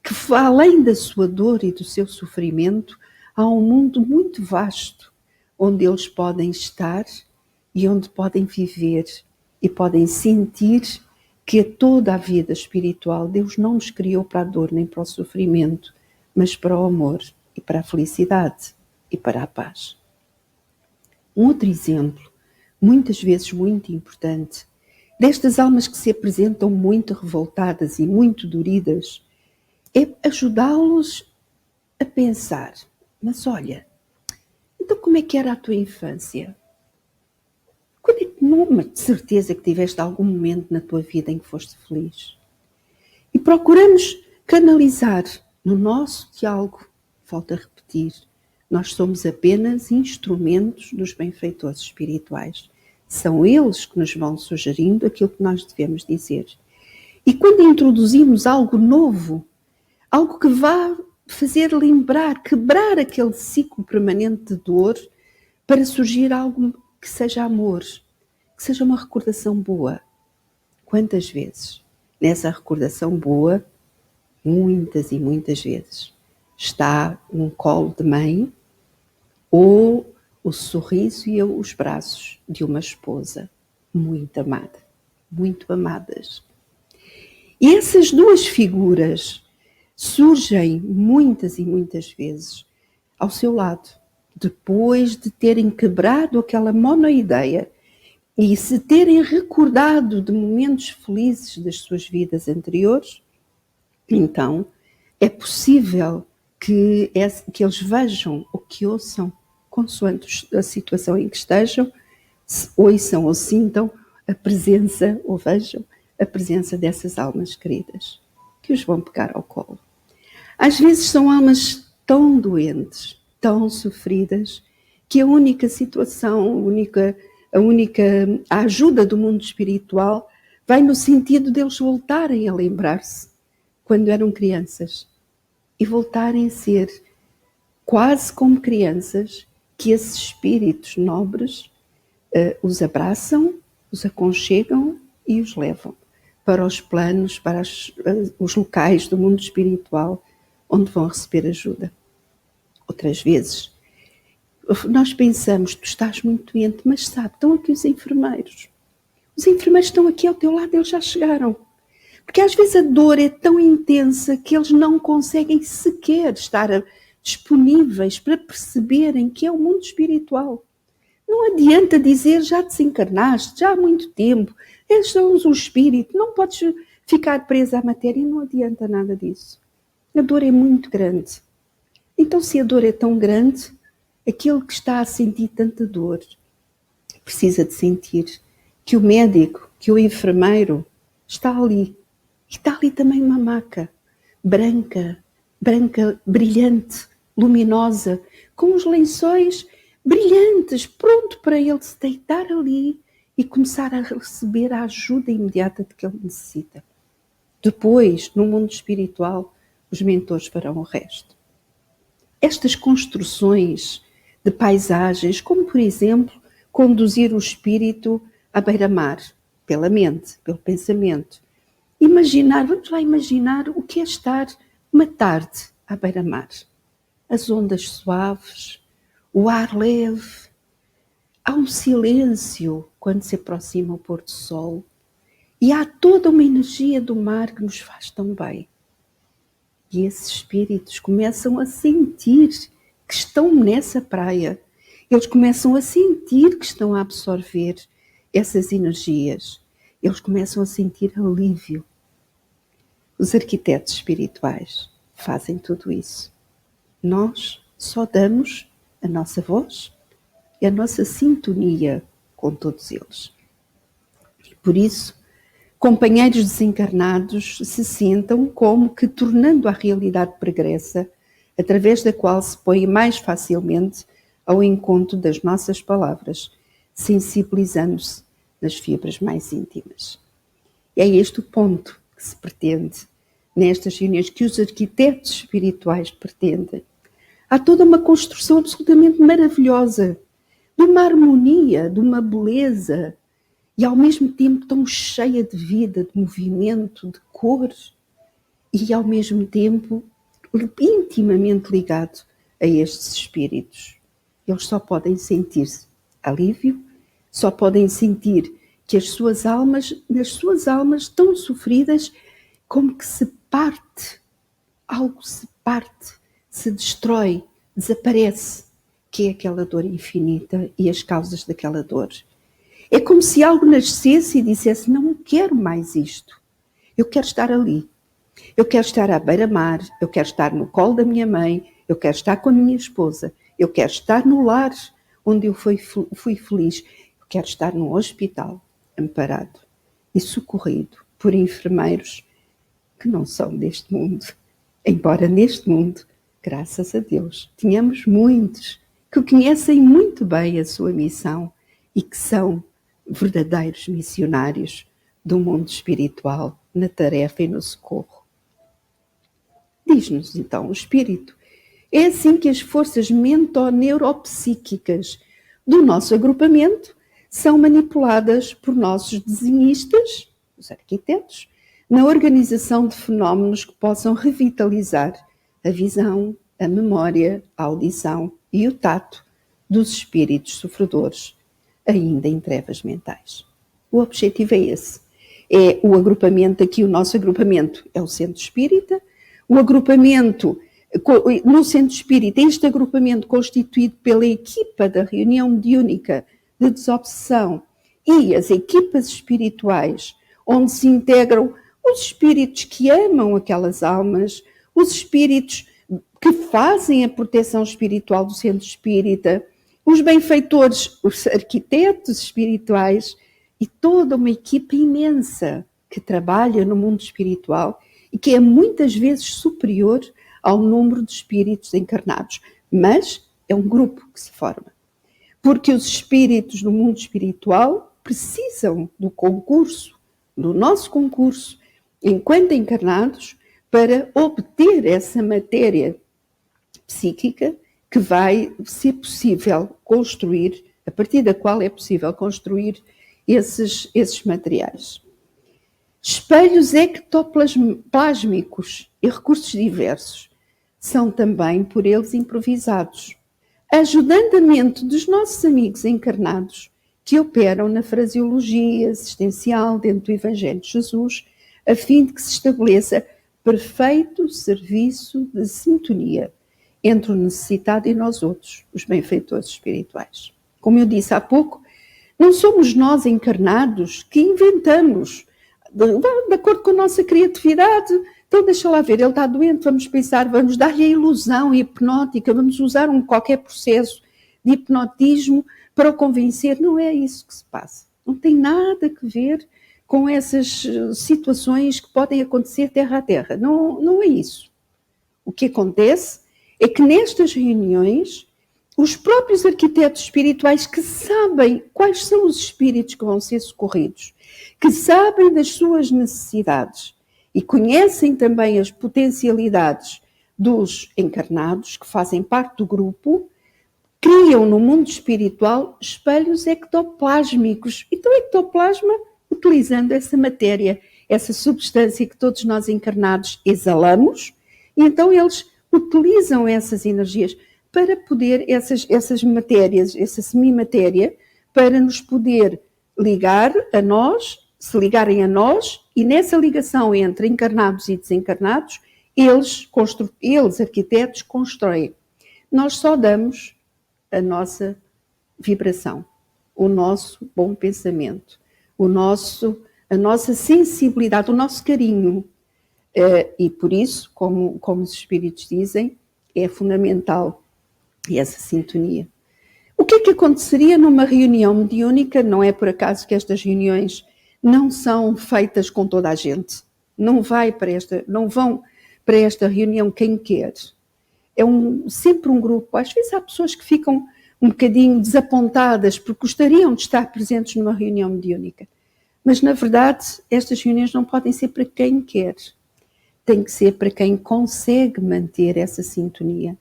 que além da sua dor e do seu sofrimento, há um mundo muito vasto onde eles podem estar e onde podem viver e podem sentir que toda a vida espiritual Deus não nos criou para a dor nem para o sofrimento, mas para o amor e para a felicidade e para a paz. Um outro exemplo, muitas vezes muito importante, destas almas que se apresentam muito revoltadas e muito doridas, é ajudá-los a pensar, mas olha, então como é que era a tua infância? Quando é que numa de certeza que tiveste algum momento na tua vida em que foste feliz? E procuramos canalizar no nosso diálogo, volto a repetir, nós somos apenas instrumentos dos benfeitores espirituais. São eles que nos vão sugerindo aquilo que nós devemos dizer. E quando introduzimos algo novo, algo que vá fazer lembrar, quebrar aquele ciclo permanente de dor, para surgir algo que seja amor, que seja uma recordação boa. Quantas vezes, nessa recordação boa, muitas e muitas vezes, está um colo de mãe ou o sorriso e os braços de uma esposa muito amada, muito amadas. E essas duas figuras surgem muitas e muitas vezes ao seu lado, depois de terem quebrado aquela monoideia e se terem recordado de momentos felizes das suas vidas anteriores, então é possível que eles vejam ou que ouçam, consoante a situação em que estejam, ouçam ou sintam a presença, ou vejam a presença dessas almas queridas, que os vão pegar ao colo. Às vezes são almas tão doentes, tão sofridas, que a única situação, a ajuda do mundo espiritual vai no sentido deles voltarem a lembrar-se quando eram crianças e voltarem a ser quase como crianças, que esses espíritos nobres os abraçam, os aconchegam e os levam para os planos, para os locais do mundo espiritual onde vão receber ajuda. Outras vezes, nós pensamos, tu estás muito doente, mas sabe, estão aqui os enfermeiros. Os enfermeiros estão aqui ao teu lado, eles já chegaram. Porque às vezes a dor é tão intensa que eles não conseguem sequer estar disponíveis para perceberem que é o mundo espiritual. Não adianta dizer, já desencarnaste, já há muito tempo, eles são um espírito, não podes ficar presa à matéria, não adianta nada disso. A dor é muito grande. Então, se a dor é tão grande, aquele que está a sentir tanta dor precisa de sentir que o médico, que o enfermeiro está ali. E está ali também uma maca, branca, brilhante, luminosa, com os lençóis brilhantes, pronto para ele se deitar ali e começar a receber a ajuda imediata de que ele necessita. Depois, no mundo espiritual, os mentores farão o resto. Estas construções de paisagens, como por exemplo, conduzir o espírito à beira-mar, pela mente, pelo pensamento. Vamos lá imaginar o que é estar uma tarde à beira-mar. As ondas suaves, o ar leve, há um silêncio quando se aproxima o pôr do sol e há toda uma energia do mar que nos faz tão bem. E esses espíritos começam a sentir que estão nessa praia. Eles começam a sentir que estão a absorver essas energias. Eles começam a sentir alívio. Os arquitetos espirituais fazem tudo isso. Nós só damos a nossa voz e a nossa sintonia com todos eles. E por isso, companheiros desencarnados se sentam como que tornando a realidade pregressa, através da qual se põe mais facilmente ao encontro das nossas palavras, sensibilizando-se nas fibras mais íntimas. E é este o ponto que se pretende nestas reuniões, que os arquitetos espirituais pretendem. Há toda uma construção absolutamente maravilhosa, de uma harmonia, de uma beleza, e ao mesmo tempo tão cheia de vida, de movimento, de cor, e ao mesmo tempo intimamente ligado a estes espíritos. Eles só podem sentir alívio, só podem sentir que nas suas almas tão sofridas, como que se parte, algo se parte, se destrói, desaparece, que é aquela dor infinita e as causas daquela dor. É como se algo nascesse e dissesse, não quero mais isto, eu quero estar ali, Eu quero estar à beira-mar, eu quero estar no colo da minha mãe, eu quero estar com a minha esposa, eu quero estar no lar onde eu fui feliz, eu quero estar num hospital, amparado e socorrido por enfermeiros que não são deste mundo. Embora neste mundo, graças a Deus, tenhamos muitos que conhecem muito bem a sua missão e que são verdadeiros missionários do mundo espiritual na tarefa e no socorro. Diz-nos então o Espírito. É assim que as forças mentoneuropsíquicas do nosso agrupamento são manipuladas por nossos desenhistas, os arquitetos, na organização de fenómenos que possam revitalizar a visão, a memória, a audição e o tato dos espíritos sofredores, ainda em trevas mentais. O objetivo é esse. É o agrupamento, aqui o nosso agrupamento é o Centro Espírita, o agrupamento, no Centro Espírita, este agrupamento constituído pela equipa da reunião mediúnica de desobsessão e as equipas espirituais, onde se integram os espíritos que amam aquelas almas, os espíritos que fazem a proteção espiritual do Centro Espírita, os benfeitores, os arquitetos espirituais e toda uma equipa imensa que trabalha no mundo espiritual e que é muitas vezes superior ao número de espíritos encarnados. Mas é um grupo que se forma. Porque os espíritos no mundo espiritual precisam do concurso, do nosso concurso, enquanto encarnados, para obter essa matéria psíquica que vai ser possível construir, a partir da qual é possível construir esses materiais. Espelhos ectoplásmicos e recursos diversos são também por eles improvisados, ajudando a mente dos nossos amigos encarnados que operam na fraseologia existencial dentro do Evangelho de Jesus, a fim de que se estabeleça perfeito serviço de sintonia entre o necessitado e nós outros, os benfeitores espirituais. Como eu disse há pouco, não somos nós encarnados que inventamos, de acordo com a nossa criatividade. Então deixa lá ver, ele está doente, vamos pensar, vamos dar-lhe a ilusão hipnótica, vamos usar qualquer processo de hipnotismo para o convencer. Não é isso que se passa. Não tem nada a ver com essas situações que podem acontecer terra a terra. Não é isso. O que acontece é que nestas reuniões, os próprios arquitetos espirituais que sabem quais são os espíritos que vão ser socorridos, que sabem das suas necessidades e conhecem também as potencialidades dos encarnados, que fazem parte do grupo, criam no mundo espiritual espelhos ectoplásmicos. Então, ectoplasma, utilizando essa matéria, essa substância que todos nós encarnados exalamos, e então eles utilizam essas energias para poder, essas matérias, essa semimatéria, para nos poder ligar a nós, se ligarem a nós, e nessa ligação entre encarnados e desencarnados, eles arquitetos, constroem. Nós só damos a nossa vibração, o nosso bom pensamento, a nossa sensibilidade, o nosso carinho. E por isso, como os espíritos dizem, é fundamental essa sintonia. O que é que aconteceria numa reunião mediúnica? Não é por acaso que estas reuniões não são feitas com toda a gente. Não vão para esta reunião quem quer. É sempre um grupo. Às vezes há pessoas que ficam um bocadinho desapontadas porque gostariam de estar presentes numa reunião mediúnica. Mas, na verdade, estas reuniões não podem ser para quem quer. Tem que ser para quem consegue manter essa sintonia.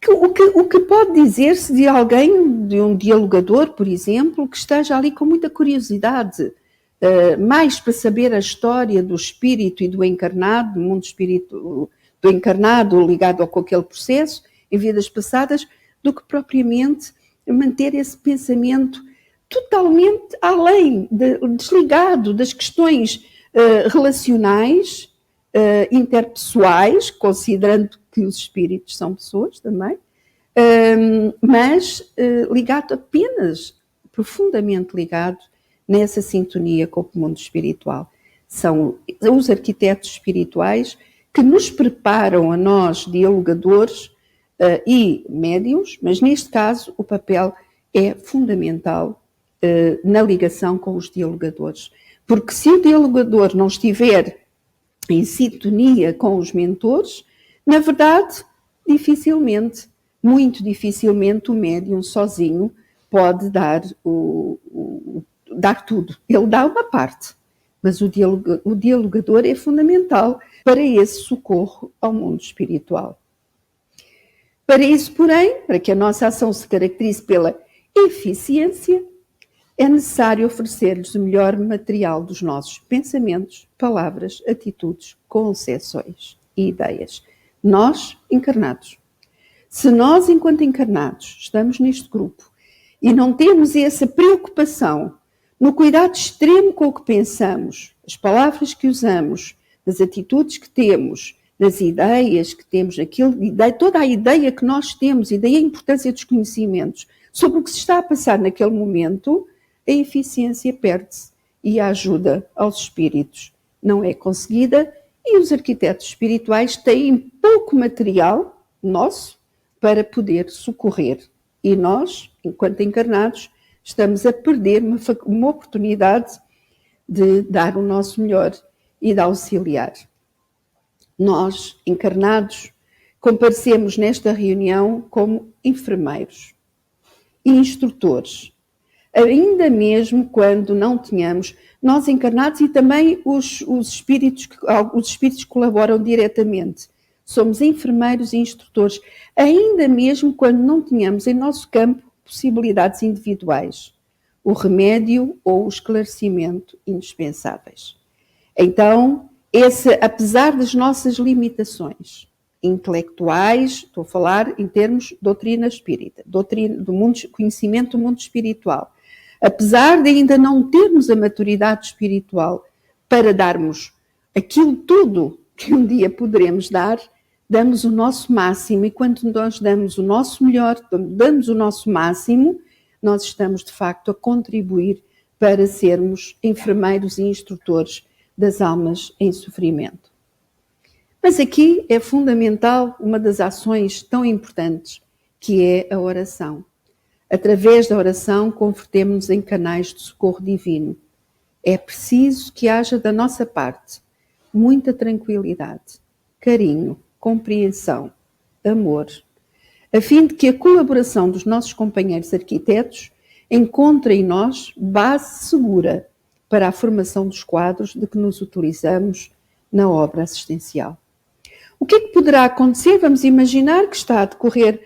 O que pode dizer-se de alguém, de um dialogador, por exemplo, que esteja ali com muita curiosidade, mais para saber a história do espírito e do encarnado, do mundo espírito do encarnado ligado com aquele processo, em vidas passadas, do que propriamente manter esse pensamento totalmente além, desligado das questões relacionais, interpessoais, considerando que os espíritos são pessoas também, mas ligado apenas, profundamente ligado nessa sintonia com o mundo espiritual. São os arquitetos espirituais que nos preparam a nós, dialogadores e médiuns, mas neste caso o papel é fundamental na ligação com os dialogadores. Porque se o dialogador não estiver em sintonia com os mentores, na verdade, dificilmente, muito dificilmente, o médium sozinho pode dar tudo. Ele dá uma parte, mas o dialogador é fundamental para esse socorro ao mundo espiritual. Para isso, porém, para que a nossa ação se caracterize pela eficiência, é necessário oferecer-lhes o melhor material dos nossos pensamentos, palavras, atitudes, concepções e ideias. Nós, encarnados. Se nós, enquanto encarnados, estamos neste grupo e não temos essa preocupação no cuidado extremo com o que pensamos, as palavras que usamos, nas atitudes que temos, nas ideias que temos, toda a ideia que nós temos e daí a importância dos conhecimentos sobre o que se está a passar naquele momento, a eficiência perde-se e a ajuda aos espíritos não é conseguida e os arquitetos espirituais têm pouco material nosso para poder socorrer. E nós, enquanto encarnados, estamos a perder uma oportunidade de dar o nosso melhor e de auxiliar. Nós, encarnados, comparecemos nesta reunião como enfermeiros e instrutores, ainda mesmo quando não tenhamos, nós encarnados e também os espíritos que colaboram diretamente. Somos enfermeiros e instrutores, ainda mesmo quando não tenhamos em nosso campo possibilidades individuais, o remédio ou o esclarecimento indispensáveis. Então, apesar das nossas limitações intelectuais, estou a falar em termos de doutrina espírita, conhecimento do mundo espiritual, apesar de ainda não termos a maturidade espiritual para darmos aquilo tudo que um dia poderemos dar, damos o nosso máximo, e quando nós damos o nosso melhor, damos o nosso máximo, nós estamos de facto a contribuir para sermos enfermeiros e instrutores das almas em sofrimento. Mas aqui é fundamental uma das ações tão importantes, que é a oração. Através da oração, convertemos-nos em canais de socorro divino. É preciso que haja da nossa parte muita tranquilidade, carinho, compreensão, amor, a fim de que a colaboração dos nossos companheiros arquitetos encontre em nós base segura para a formação dos quadros de que nos utilizamos na obra assistencial. O que é que poderá acontecer? Vamos imaginar que está a decorrer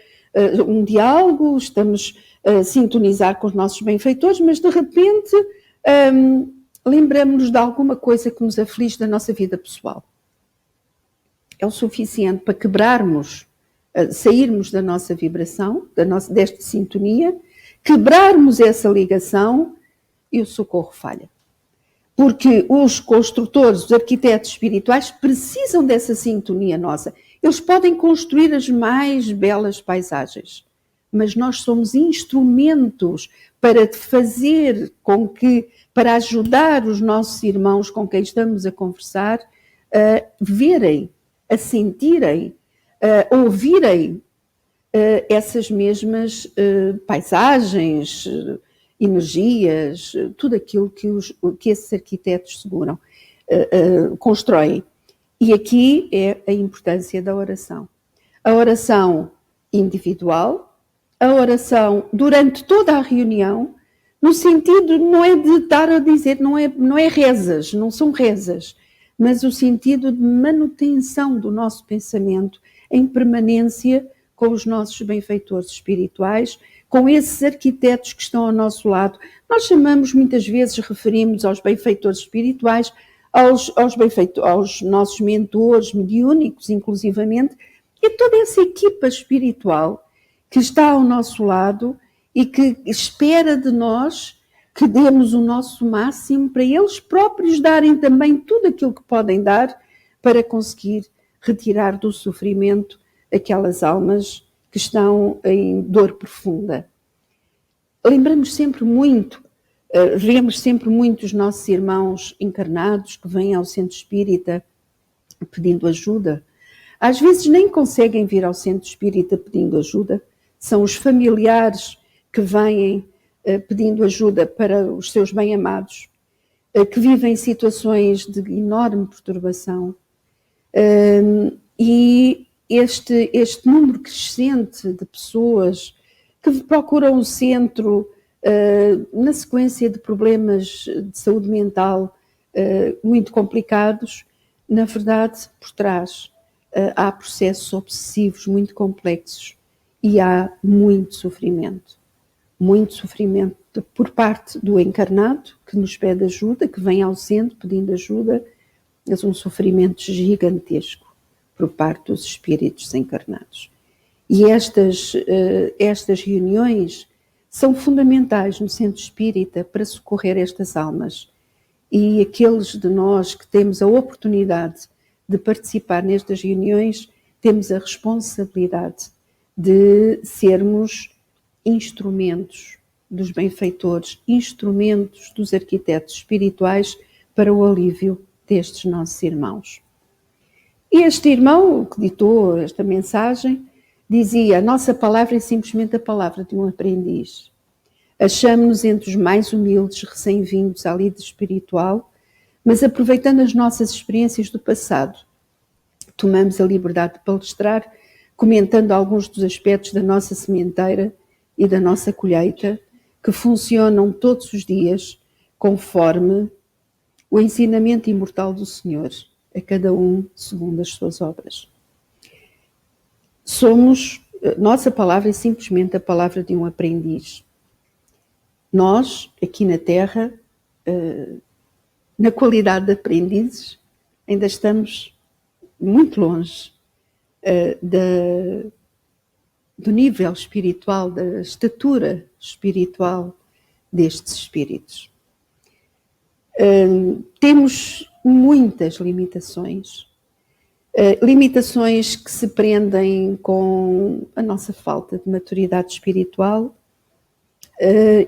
um diálogo, estamos a sintonizar com os nossos benfeitores, mas de repente lembramos-nos de alguma coisa que nos aflige da nossa vida pessoal. É o suficiente para quebrarmos, sairmos da nossa vibração, desta sintonia, quebrarmos essa ligação e o socorro falha. Porque os construtores, os arquitetos espirituais precisam dessa sintonia nossa. Eles podem construir as mais belas paisagens, mas nós somos instrumentos para fazer com que, para ajudar os nossos irmãos com quem estamos a conversar, a verem, a sentirem, a ouvirem essas mesmas paisagens, energias, tudo aquilo que esses arquitetos constroem. E aqui é a importância da oração. A oração individual, a oração durante toda a reunião, no sentido não é de estar a dizer, não é rezas, não são rezas, mas o sentido de manutenção do nosso pensamento em permanência com os nossos benfeitores espirituais, com esses arquitetos que estão ao nosso lado. Nós chamamos, muitas vezes, referimos aos benfeitores espirituais, aos nossos mentores mediúnicos, inclusivamente, e toda essa equipa espiritual que está ao nosso lado e que espera de nós que demos o nosso máximo para eles próprios darem também tudo aquilo que podem dar para conseguir retirar do sofrimento aquelas almas que estão em dor profunda. Lembramos sempre muito Vemos sempre muitos nossos irmãos encarnados que vêm ao centro espírita pedindo ajuda. Às vezes nem conseguem vir ao centro espírita pedindo ajuda. São os familiares que vêm pedindo ajuda para os seus bem-amados, que vivem situações de enorme perturbação. E este número crescente de pessoas que procuram o centro na sequência de problemas de saúde mental muito complicados, na verdade, por trás há processos obsessivos muito complexos e há muito sofrimento por parte do encarnado, que nos pede ajuda, que vem ao centro pedindo ajuda, mas um sofrimento gigantesco por parte dos espíritos encarnados. E estas reuniões são fundamentais no centro espírita para socorrer estas almas. E aqueles de nós que temos a oportunidade de participar nestas reuniões, temos a responsabilidade de sermos instrumentos dos benfeitores, instrumentos dos arquitetos espirituais para o alívio destes nossos irmãos. E este irmão que ditou esta mensagem dizia: a nossa palavra é simplesmente a palavra de um aprendiz. Achamos-nos entre os mais humildes recém-vindos à lida espiritual, mas aproveitando as nossas experiências do passado, tomamos a liberdade de palestrar, comentando alguns dos aspectos da nossa sementeira e da nossa colheita, que funcionam todos os dias conforme o ensinamento imortal do Senhor, a cada um segundo as suas obras. Nossa palavra é simplesmente a palavra de um aprendiz. Nós, aqui na Terra, na qualidade de aprendizes, ainda estamos muito longe do nível espiritual, da estatura espiritual destes espíritos. Temos muitas limitações, limitações que se prendem com a nossa falta de maturidade espiritual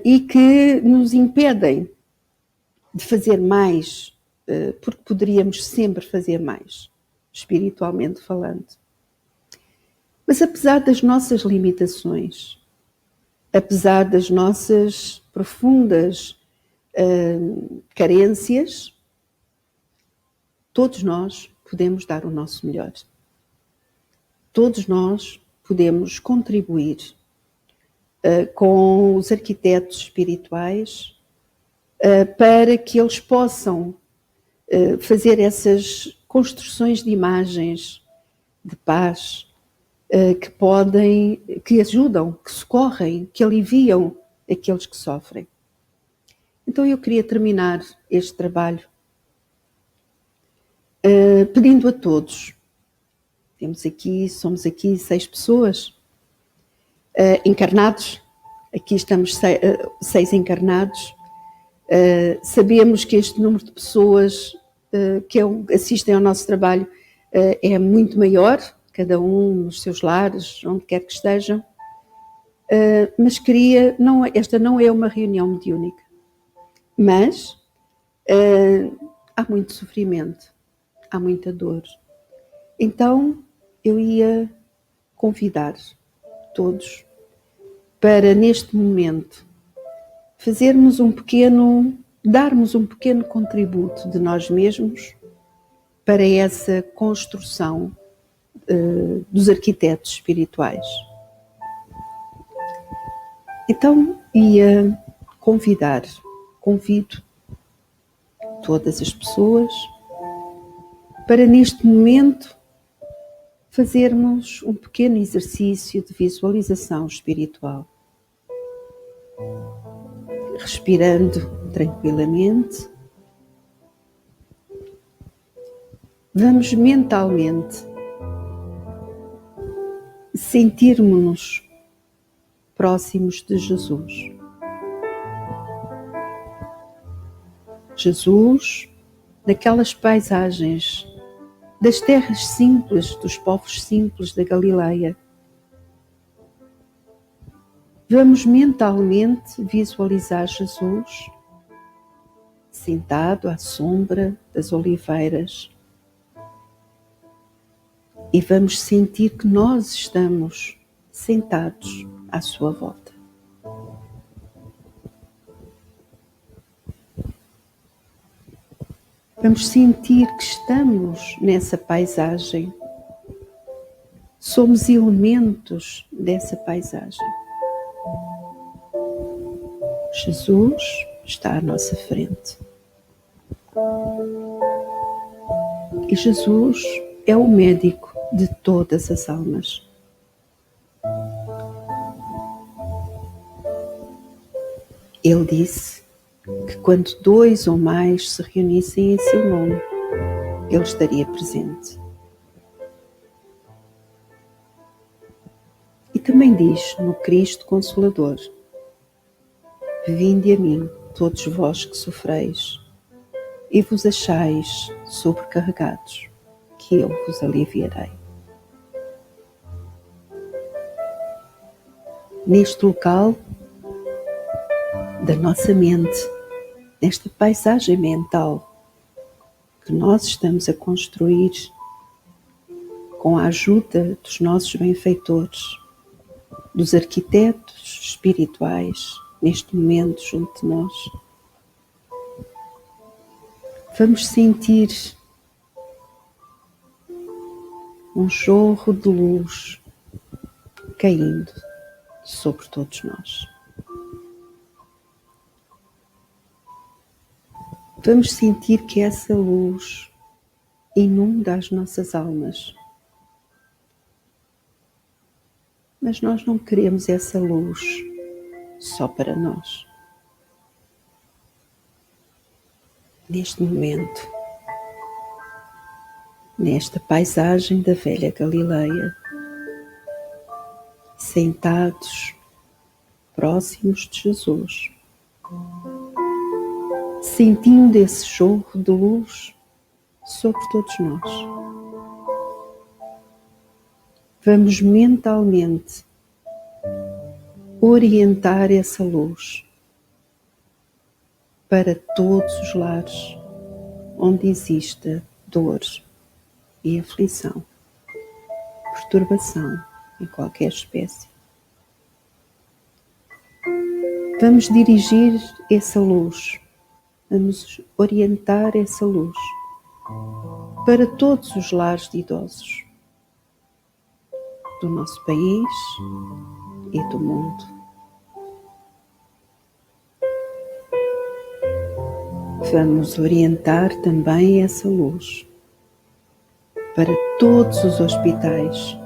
e que nos impedem de fazer mais, porque poderíamos sempre fazer mais, espiritualmente falando. Mas apesar das nossas limitações, apesar das nossas profundas carências, todos nós podemos dar o nosso melhor. Todos nós podemos contribuir com os arquitetos espirituais para que eles possam fazer essas construções de imagens de paz que ajudam, que socorrem, que aliviam aqueles que sofrem. Então eu queria terminar este trabalho pedindo a todos, somos aqui 6 pessoas encarnados, aqui estamos 6 encarnados, sabemos que este número de pessoas que assistem ao nosso trabalho é muito maior, cada um nos seus lares, onde quer que estejam, mas esta não é uma reunião mediúnica, mas há muito sofrimento, há muita dor. Então eu ia convidar todos para neste momento darmos um pequeno contributo de nós mesmos para essa construção dos arquitetos espirituais. Então ia convido todas as pessoas para neste momento fazermos um pequeno exercício de visualização espiritual. Respirando tranquilamente, vamos mentalmente sentirmos-nos próximos de Jesus. Jesus, naquelas paisagens das terras simples, dos povos simples da Galileia. Vamos mentalmente visualizar Jesus sentado à sombra das oliveiras, e vamos sentir que nós estamos sentados à sua volta. Vamos sentir que estamos nessa paisagem. Somos elementos dessa paisagem. Jesus está à nossa frente. E Jesus é o médico de todas as almas. Ele disse que quando 2 ou mais se reunissem em seu nome, ele estaria presente. E também diz no Cristo Consolador: vinde a mim, todos vós que sofreis e vos achais sobrecarregados, que eu vos aliviarei. Neste local da nossa mente, nesta paisagem mental que nós estamos a construir com a ajuda dos nossos benfeitores, dos arquitetos espirituais, neste momento junto de nós, vamos sentir um jorro de luz caindo sobre todos nós. Vamos sentir que essa luz inunda as nossas almas. Mas nós não queremos essa luz só para nós. Neste momento, nesta paisagem da velha Galileia, sentados próximos de Jesus, sentindo esse jorro de luz sobre todos nós, vamos mentalmente orientar essa luz para todos os lares onde exista dor e aflição, perturbação em qualquer espécie. Vamos dirigir essa luz, vamos orientar essa luz para todos os lares de idosos do nosso país e do mundo. Vamos orientar também essa luz para todos os hospitais,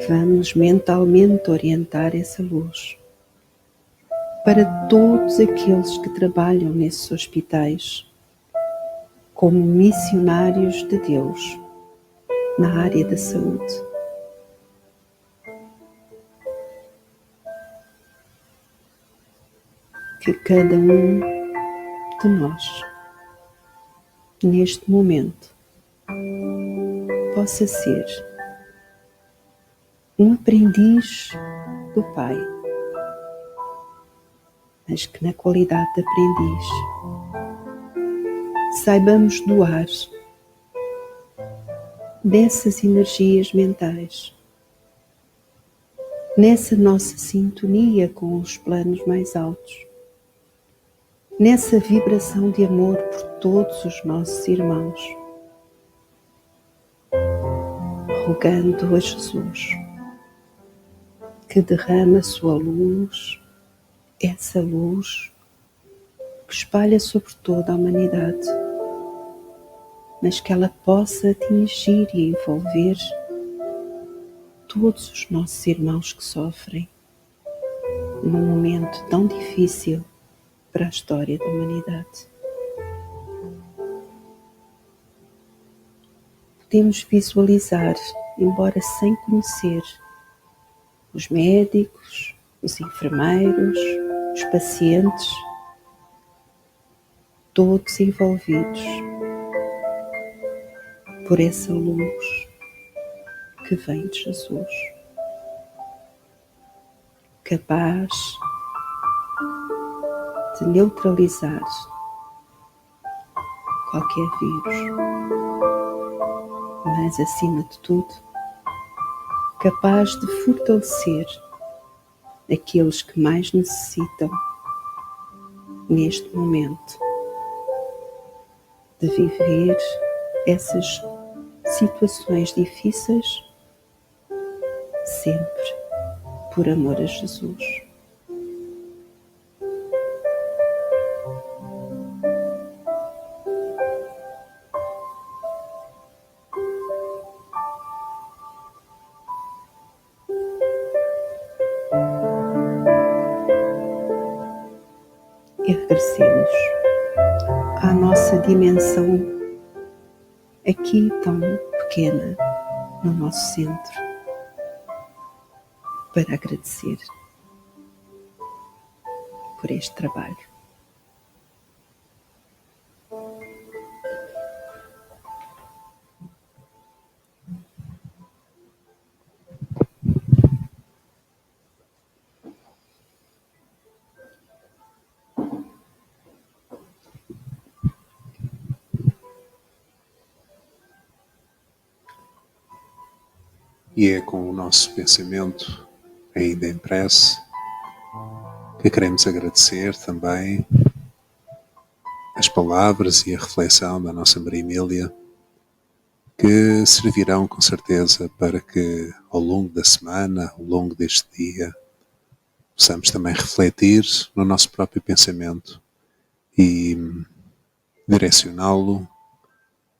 vamos mentalmente orientar essa luz para todos aqueles que trabalham nesses hospitais como missionários de Deus na área da saúde. Que cada um de nós, neste momento, possa ser um aprendiz do Pai, mas que na qualidade de aprendiz saibamos doar dessas energias mentais, nessa nossa sintonia com os planos mais altos, nessa vibração de amor por todos os nossos irmãos, rogando a Jesus que derrame a sua luz, essa luz que espalha sobre toda a humanidade, mas que ela possa atingir e envolver todos os nossos irmãos que sofrem num momento tão difícil para a história da humanidade. Podemos visualizar, embora sem conhecer, os médicos, os enfermeiros, os pacientes, todos envolvidos por essa luz que vem de Jesus, capaz de neutralizar qualquer vírus, mas acima de tudo, capaz de fortalecer aqueles que mais necessitam neste momento de viver essas situações difíceis sempre por amor a Jesus. E regressemos à nossa dimensão aqui tão pequena no nosso centro para agradecer por este trabalho. E é com o nosso pensamento ainda em prece que queremos agradecer também as palavras e a reflexão da nossa Maria Emília, que servirão com certeza para que ao longo da semana, ao longo deste dia, possamos também refletir no nosso próprio pensamento e direcioná-lo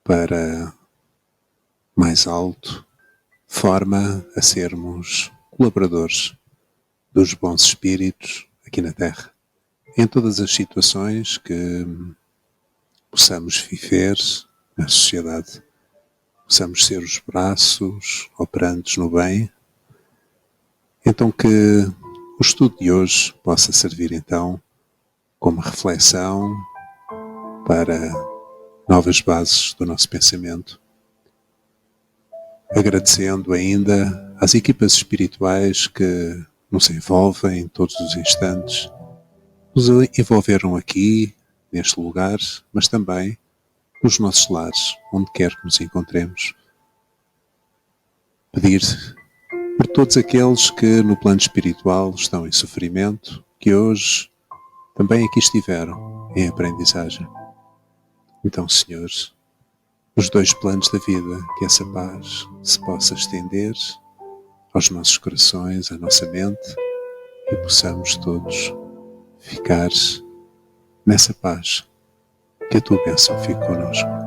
para mais alto, de forma a sermos colaboradores dos bons espíritos aqui na Terra, em todas as situações que possamos viver na sociedade, possamos ser os braços operantes no bem. Então que o estudo de hoje possa servir então como reflexão para novas bases do nosso pensamento, agradecendo ainda às equipas espirituais que nos envolvem em todos os instantes, nos envolveram aqui, neste lugar, mas também nos nossos lares, onde quer que nos encontremos. Pedir por todos aqueles que no plano espiritual estão em sofrimento, que hoje também aqui estiveram em aprendizagem. Então, Senhor, nos dois planos da vida, que essa paz se possa estender aos nossos corações, à nossa mente, e possamos todos ficar nessa paz. Que a tua bênção fique connosco.